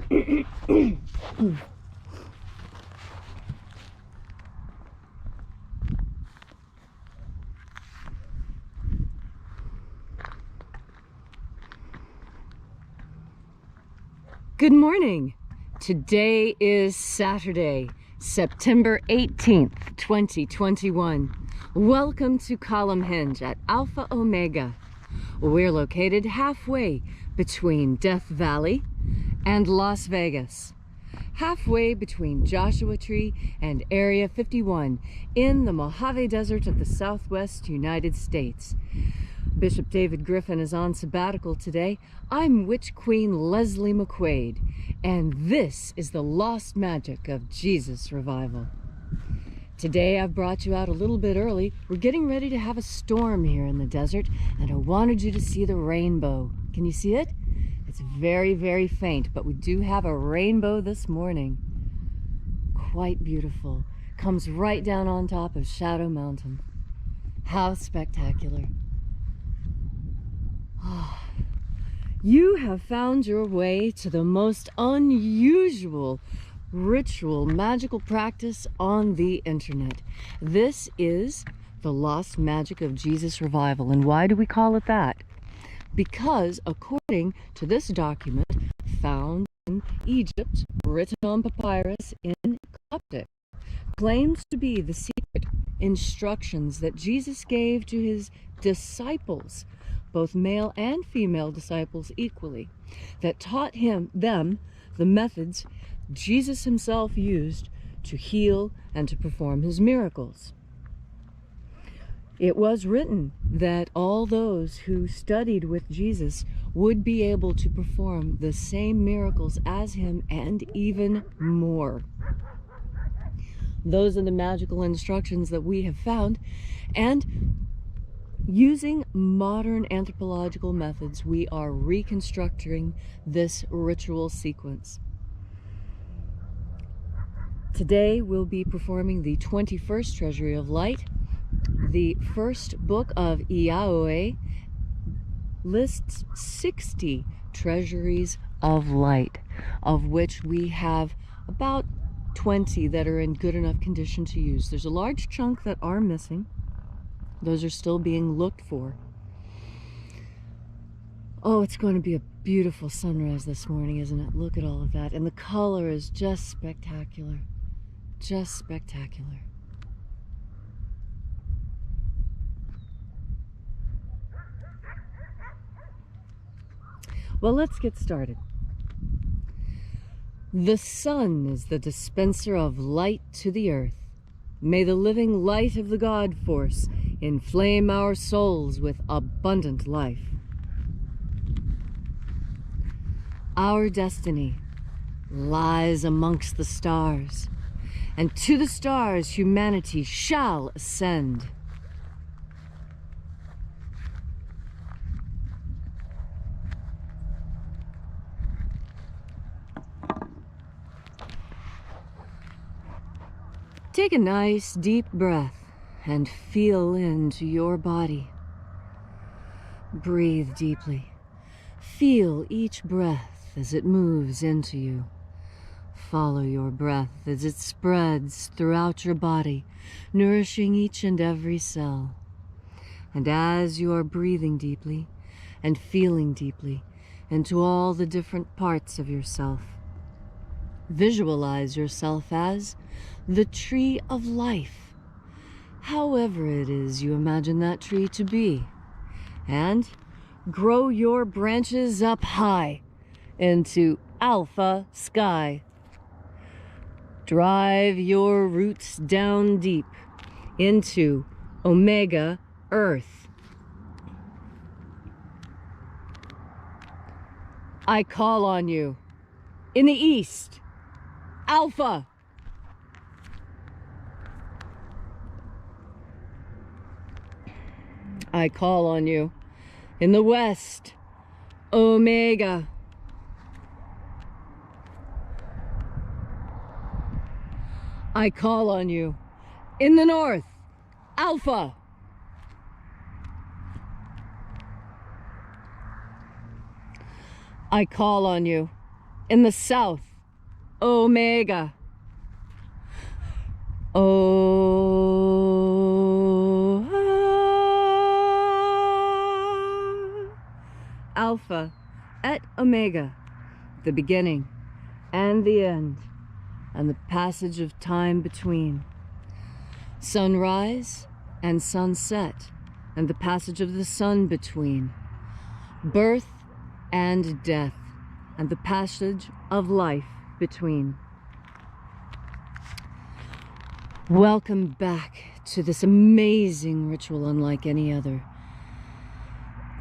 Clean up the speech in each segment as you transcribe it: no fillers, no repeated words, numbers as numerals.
Good morning. Today is Saturday, September 18th, 2021. Welcome to Column Hinge at Alpha Omega. We're located halfway between Death Valley and Las Vegas. Halfway between Joshua Tree and Area 51 in the Mojave Desert of the Southwest United States. Bishop David Griffin is on sabbatical today. I'm Witch Queen Leslie McQuade, and this is the Lost Magic of Jesus Revival. Today I've brought you out a little bit early. We're getting ready to have a storm here in the desert, and I wanted you to see the rainbow. Can you see it? It's very, very faint, but we do have a rainbow this morning. Quite beautiful. Comes right down on top of Shadow Mountain. How spectacular. You have found your way to the most unusual ritual magical practice on the internet. This is the Lost Magic of Jesus Revival. And why do we call it that? Because according to this document found in Egypt, written on papyrus in Coptic, claims to be the secret instructions that Jesus gave to his disciples, both male and female disciples equally, that taught them the methods Jesus himself used to heal and to perform his miracles. It was written that all those who studied with Jesus would be able to perform the same miracles as him and even more. Those are the magical instructions that we have found, and using modern anthropological methods, we are reconstructing this ritual sequence. Today we'll be performing the 21st Treasury of Light. The first book of Iaoe lists 60 treasuries of light, of which we have about 20 that are in good enough condition to use. There's a large chunk that are missing. Those are still being looked for. Oh, it's going to be a beautiful sunrise this morning, isn't it? Look at all of that. And the color is just spectacular. Just spectacular. Well, let's get started. The sun is the dispenser of light to the earth. May the living light of the God force inflame our souls with abundant life. Our destiny lies amongst the stars, and to the stars humanity shall ascend. Take a nice deep breath and feel into your body. Breathe deeply. Feel each breath as it moves into you. Follow your breath as it spreads throughout your body, nourishing each and every cell. And as you are breathing deeply and feeling deeply into all the different parts of yourself, visualize yourself as the tree of life, however it is you imagine that tree to be, and grow your branches up high into alpha sky. Drive your roots down deep into omega earth. I call on you in the east, alpha. I call on you in the west, omega. I call on you in the north, alpha. I call on you In the south, Omega. Alpha et Omega, the beginning and the end, and the passage of time between. Sunrise and sunset, and the passage of the sun between. Birth and death, and the passage of life between. Welcome back to this amazing ritual unlike any other,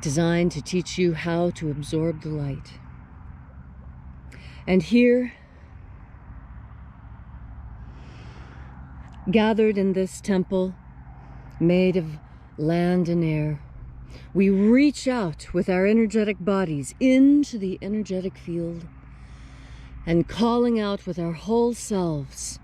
designed to teach you how to absorb the light. And here, gathered in this temple made of land and air, we reach out with our energetic bodies into the energetic field, and calling out with our whole selves,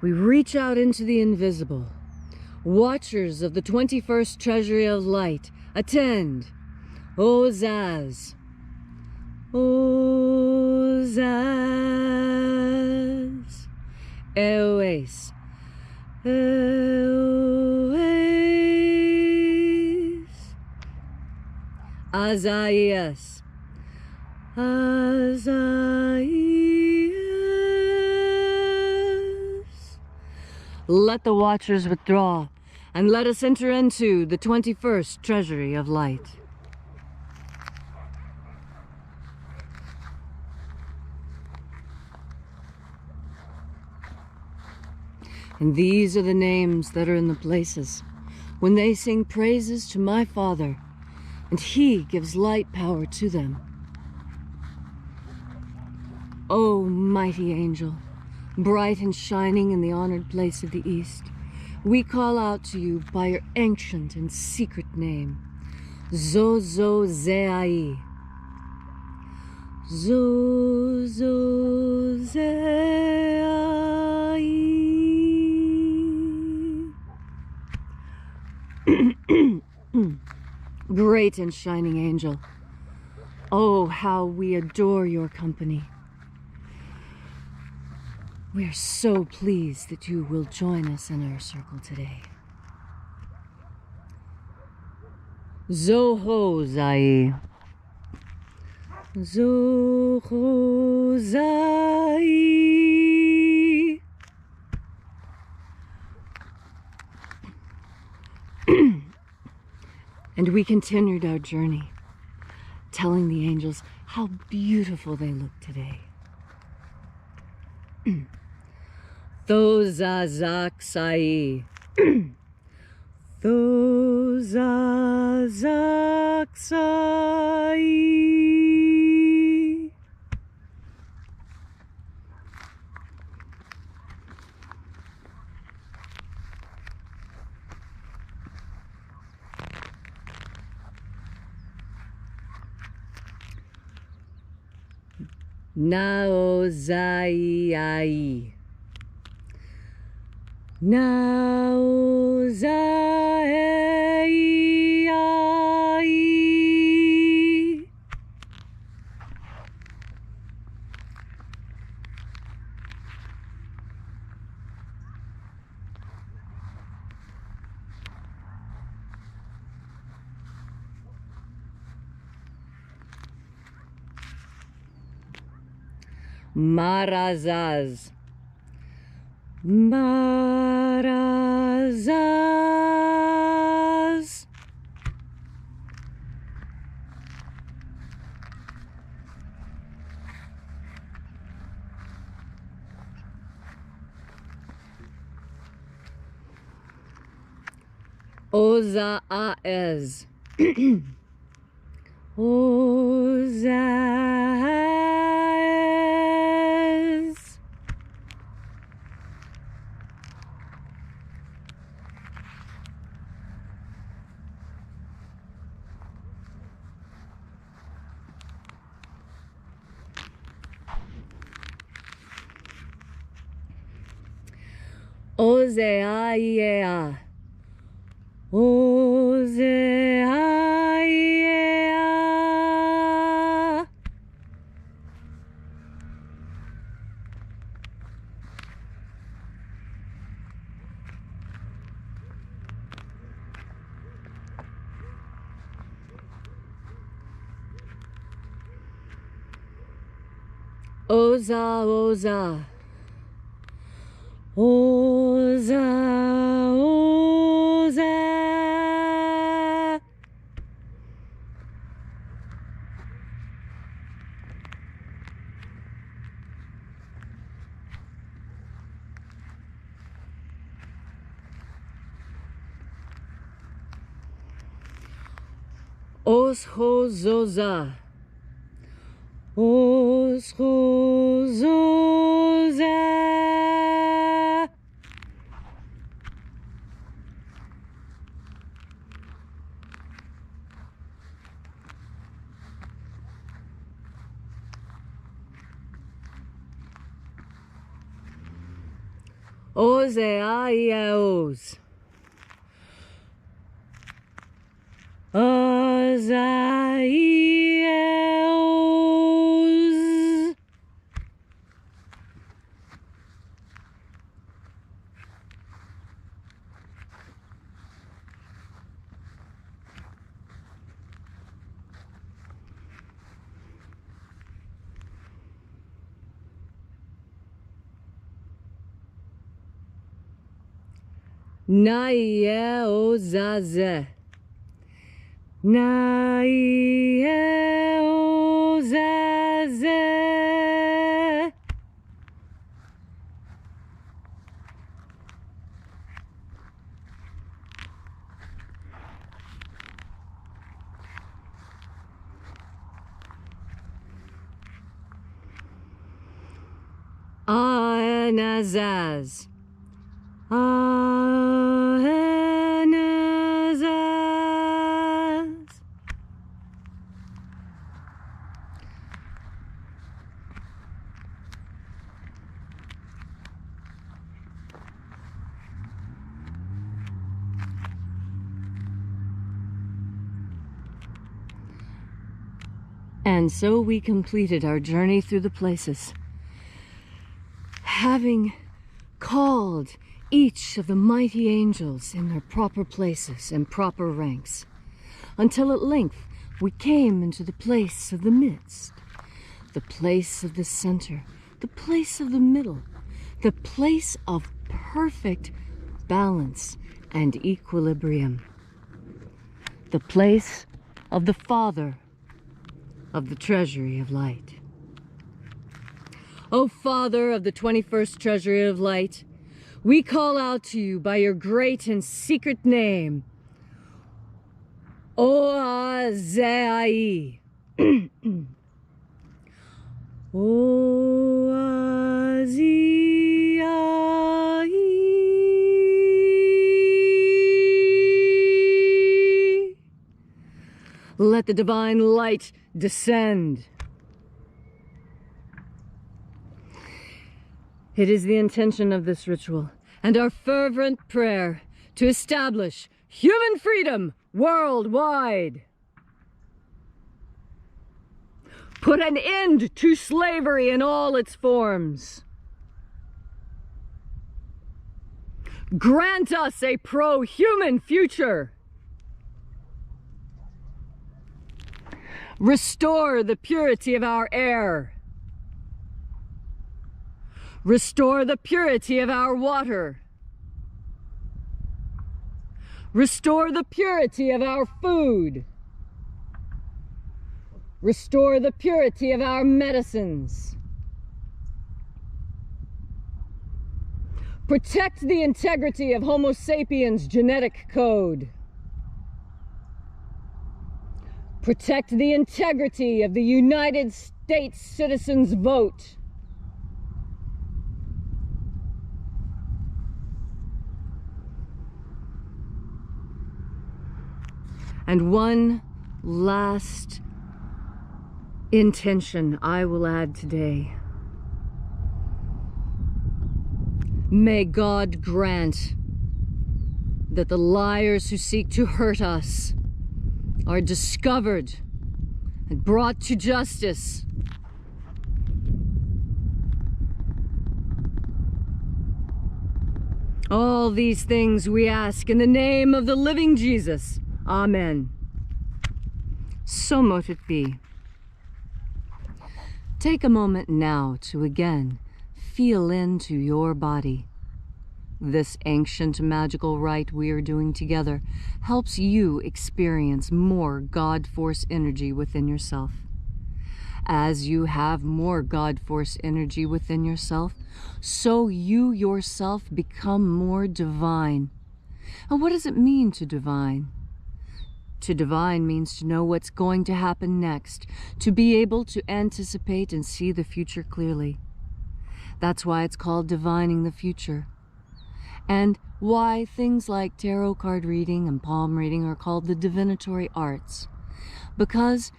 we reach out into the invisible. Watchers of the 21st treasury of light, attend. O Zaz, O Zaz, Eoes, Eoes, Azaias, Azaias. Let the watchers withdraw, and let us enter into the 21st treasury of light. And these are the names that are in the places when they sing praises to my Father, and He gives light power to them. O mighty angel, bright and shining in the honored place of the East, we call out to you by your ancient and secret name, Zozozei. Zozozei. Great and shining angel, oh, how we adore your company. We are so pleased that you will join us in our circle today. Zohozai. Zohozai. And we continued our journey, telling the angels how beautiful they look today. Thozazaksai. Thozazaksai. Naozai. Naozai. Marazaz. Marazaz. Ozaaz. Ozaaz. Ozeaiea. Ozeaiea. Oza, Oza. Oza, Oza. Oshozoza. Oshozoza. Ozeaiaos. Ozeaiaos. Naieozaze. Naieozaze. Aenazaz. Aenazaz. And so we completed our journey through the places, having called each of the mighty angels in their proper places and proper ranks, until at length we came into the place of the midst, the place of the center, the place of the middle, the place of perfect balance and equilibrium, the place of the Father of the treasury of light. O Father of the 21st treasury of light, we call out to you by your great and secret name, Oazai. Oazai. Let the divine light descend. It is the intention of this ritual and our fervent prayer to establish human freedom worldwide. Put an end to slavery in all its forms. Grant us a pro-human future. Restore the purity of our air. Restore the purity of our water. Restore the purity of our food. Restore the purity of our medicines. Protect the integrity of Homo sapiens' genetic code. Protect the integrity of the United States citizens' vote. And one last intention I will add today. May God grant that the liars who seek to hurt us are discovered and brought to justice. All these things we ask in the name of the living Jesus. Amen. So mote it be. Take a moment now to again feel into your body. This ancient magical rite we are doing together helps you experience more God Force energy within yourself. As you have more God Force energy within yourself, so you yourself become more divine. And what does it mean to divine? To divine means to know what's going to happen next, to be able to anticipate and see the future clearly. That's why it's called divining the future. And why things like tarot card reading and palm reading are called the divinatory arts. Because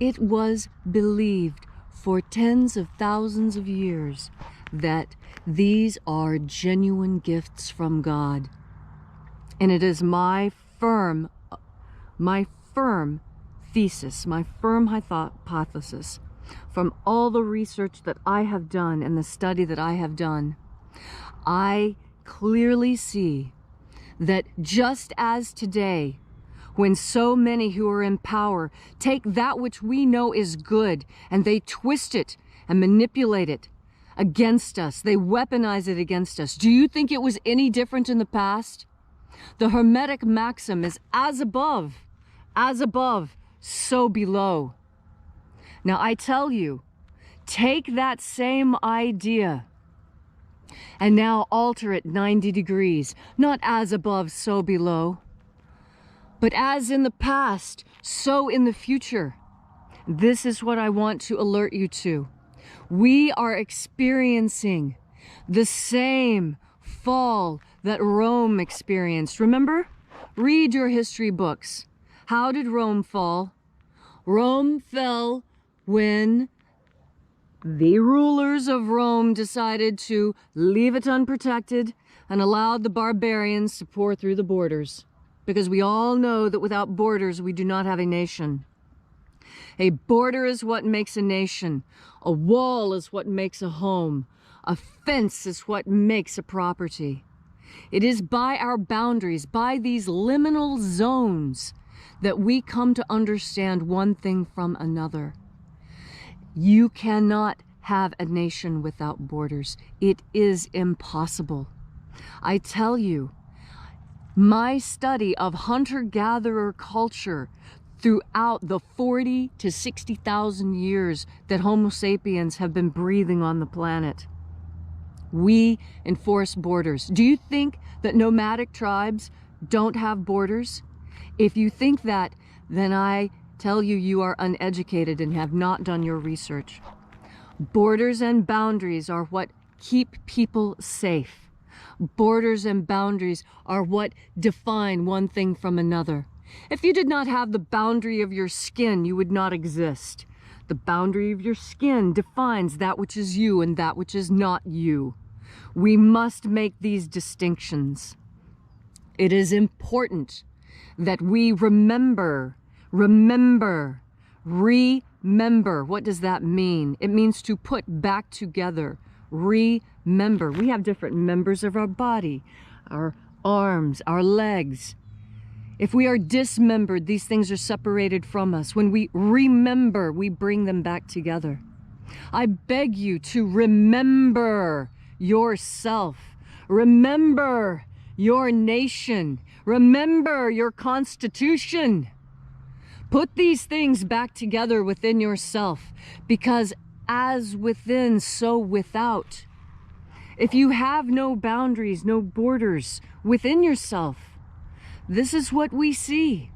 it was believed for tens of thousands of years that these are genuine gifts from God. And it is my firm thesis, my firm hypothesis, from all the research that I have done and the study that I have done, I clearly see that just as today, when so many who are in power take that which we know is good and they twist it and manipulate it against us, they weaponize it against us. Do you think it was any different in the past? The Hermetic maxim is as above, so below. Now I tell you, take that same idea and now alter it 90 degrees, not as above, so below, but as in the past, so in the future. This is what I want to alert you to. We are experiencing the same fall that Rome experienced. Remember? Read your history books. How did Rome fall? Rome fell when the rulers of Rome decided to leave it unprotected and allowed the barbarians to pour through the borders. Because we all know that without borders, we do not have a nation. A border is what makes a nation. A wall is what makes a home. A fence is what makes a property. It is by our boundaries, by these liminal zones, that we come to understand one thing from another. You cannot have a nation without borders. It is impossible. I tell you, my study of hunter-gatherer culture throughout the 40 to 60,000 years that Homo sapiens have been breathing on the planet, we enforce borders. Do you think that nomadic tribes don't have borders? If you think that, then I tell you, you are uneducated and have not done your research. Borders and boundaries are what keep people safe. Borders and boundaries are what define one thing from another. If you did not have the boundary of your skin, you would not exist. The boundary of your skin defines that which is you and that which is not you. We must make these distinctions. It is important that we remember. What does that mean? It means to put back together. Remember. We have different members of our body, our arms, our legs. If we are dismembered, these things are separated from us. When we remember, we bring them back together. I beg you to remember yourself. Remember your nation. Remember your constitution. Put these things back together within yourself, because as within, so without. If you have no boundaries, no borders within yourself, this is what we see.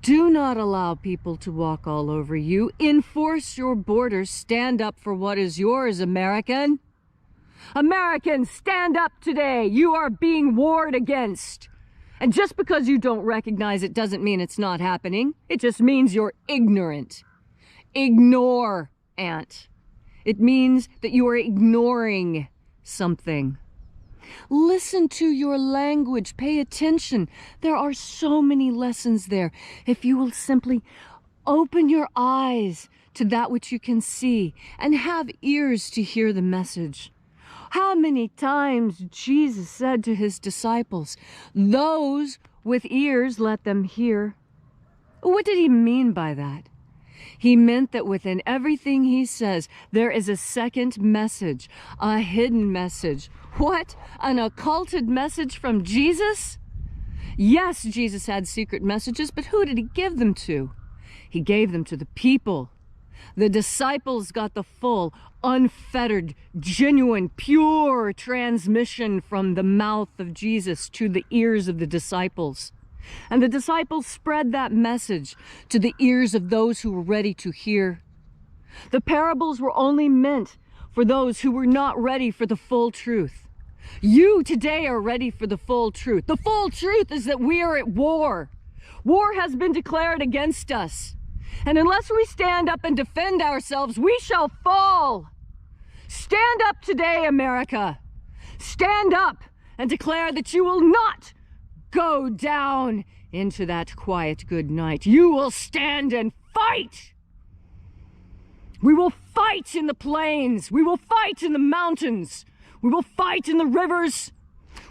Do not allow people to walk all over you. Enforce your borders. Stand up for what is yours, American. Americans, stand up today. You are being warred against. And just because you don't recognize it doesn't mean it's not happening. It just means you're ignorant. Ignore, Ant. It means that you are ignoring something. Listen to your language. Pay attention. There are so many lessons there. If you will simply open your eyes to that which you can see and have ears to hear the message. How many times Jesus said to his disciples, "Those with ears, let them hear." What did he mean by that? He meant that within everything he says, there is a second message, a hidden message. What? An occulted message from Jesus? Yes, Jesus had secret messages, but who did he give them to? He gave them to the people. The disciples got the full, unfettered, genuine, pure transmission from the mouth of Jesus to the ears of the disciples. And the disciples spread that message to the ears of those who were ready to hear. The parables were only meant for those who were not ready for the full truth. You today are ready for the full truth. The full truth is that we are at war. War has been declared against us. And unless we stand up and defend ourselves, we shall fall. Stand up today, America. Stand up and declare that you will not go down into that quiet good night. You will stand and fight. We will fight in the plains. We will fight in the mountains. We will fight in the rivers.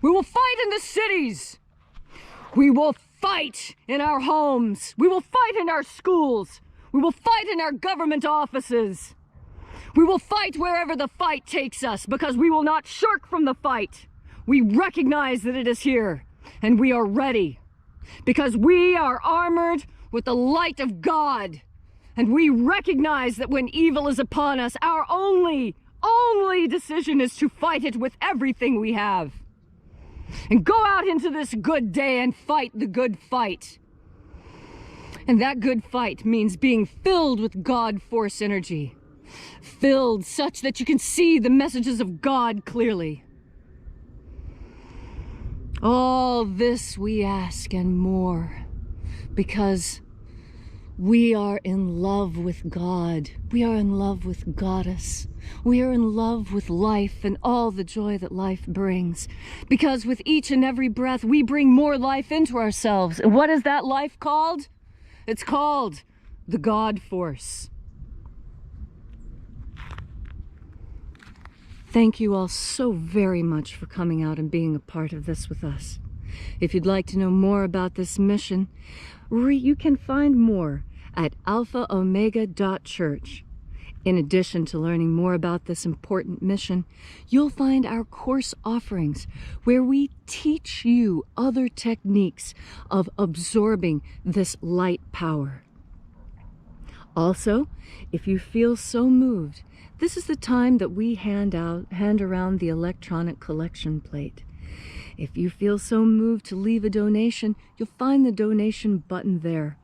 We will fight in the cities. We will fight in our homes. We will fight in our schools. We will fight in our government offices. We will fight wherever the fight takes us, because we will not shirk from the fight. We recognize that it is here, and we are ready, because we are armored with the light of God, and we recognize that when evil is upon us, our only decision is to fight it with everything we have. And go out into this good day and fight the good fight. And that good fight means being filled with God force energy. Filled such that you can see the messages of God clearly. All this we ask and more, because we are in love with God. We are in love with Goddess. We are in love with life and all the joy that life brings. Because with each and every breath, we bring more life into ourselves. And what is that life called? It's called the God Force. Thank you all so very much for coming out and being a part of this with us. If you'd like to know more about this mission, you can find more at alphaomega.church. In addition to learning more about this important mission, you'll find our course offerings where we teach you other techniques of absorbing this light power. Also, if you feel so moved, this is the time that we hand around the electronic collection plate. If you feel so moved to leave a donation, you'll find the donation button there.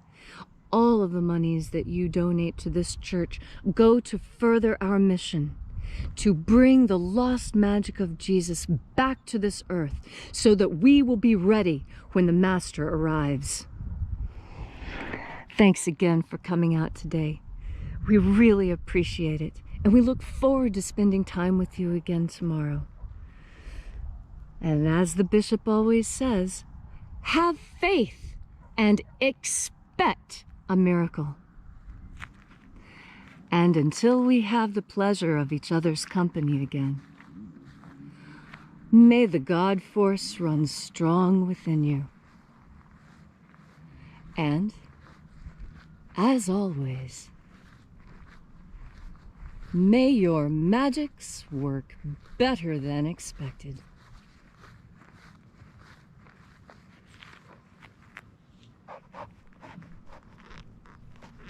All of the monies that you donate to this church go to further our mission, to bring the lost magic of Jesus back to this earth so that we will be ready when the Master arrives. Thanks again for coming out today. We really appreciate it, and we look forward to spending time with you again tomorrow. And as the Bishop always says, have faith and expect a miracle. And until we have the pleasure of each other's company again, may the God Force run strong within you. And, as always, may your magics work better than expected.